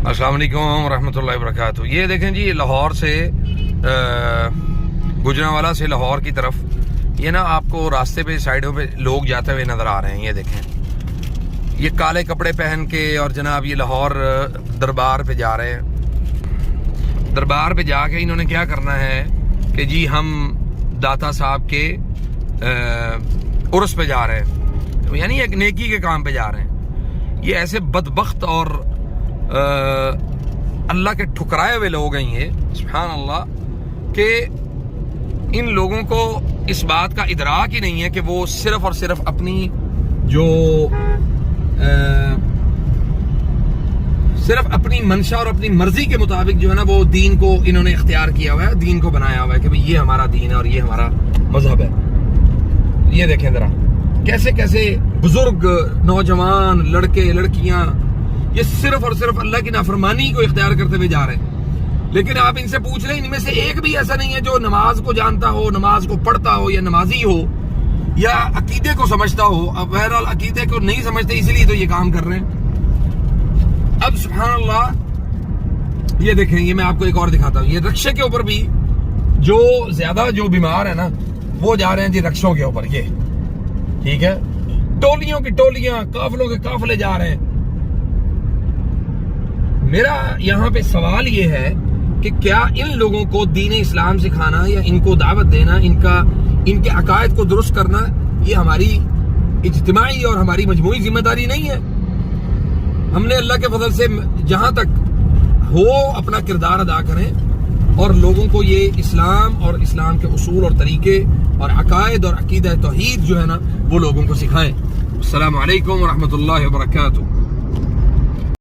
السلام علیکم ورحمۃ اللہ وبرکاتہ۔ یہ دیکھیں جی، لاہور سے گجرانوالہ سے لاہور کی طرف یہ نا آپ کو راستے پہ سائیڈوں پہ لوگ جاتے ہوئے نظر آ رہے ہیں۔ یہ دیکھیں، یہ کالے کپڑے پہن کے اور جناب یہ لاہور دربار پہ جا رہے ہیں۔ دربار پہ جا کے انہوں نے کیا کرنا ہے کہ جی ہم داتا صاحب کے عرس پہ جا رہے ہیں، یعنی ایک نیکی کے کام پہ جا رہے ہیں۔ یہ ایسے بدبخت اور اللہ کے ٹھکرائے ہوئے لوگ ہیں یہ، سبحان اللہ، کہ ان لوگوں کو اس بات کا ادراک ہی نہیں ہے کہ وہ صرف اور صرف اپنی جو صرف اپنی منشا اور اپنی مرضی کے مطابق جو ہے نا وہ دین کو انہوں نے اختیار کیا ہوا ہے، دین کو بنایا ہوا ہے کہ بھئی یہ ہمارا دین ہے اور یہ ہمارا مذہب ہے۔ یہ دیکھیں ذرا کیسے کیسے بزرگ، نوجوان، لڑکے لڑکیاں یہ صرف اور صرف اللہ کی نافرمانی کو اختیار کرتے ہوئے جا رہے ہیں۔ لیکن آپ ان سے پوچھ لیں، ان میں سے ایک بھی ایسا نہیں ہے جو نماز کو جانتا ہو، نماز کو پڑھتا ہو، یا نمازی ہو، یا عقیدے کو سمجھتا ہو۔ اب بہرحال عقیدے کو نہیں سمجھتے، اسی لیے تو یہ کام کر رہے ہیں۔ اب سبحان اللہ، یہ دیکھیں، یہ میں آپ کو ایک اور دکھاتا ہوں۔ یہ رکشے کے اوپر بھی جو زیادہ جو بیمار ہے نا وہ جا رہے ہیں جی رکشوں کے اوپر، یہ ٹھیک ہے، ٹولیوں کی ٹولیاں، قافلوں کے قافلے جا رہے ہیں۔ میرا یہاں پہ سوال یہ ہے کہ کیا ان لوگوں کو دین اسلام سکھانا یا ان کو دعوت دینا، ان کے عقائد کو درست کرنا، یہ ہماری اجتماعی اور ہماری مجموعی ذمہ داری نہیں ہے؟ ہم نے اللہ کے فضل سے جہاں تک ہو اپنا کردار ادا کریں اور لوگوں کو یہ اسلام اور اسلام کے اصول اور طریقے اور عقائد اور عقیدہ توحید جو ہے نا وہ لوگوں کو سکھائیں۔ السلام علیکم ورحمۃ اللہ وبرکاتہ۔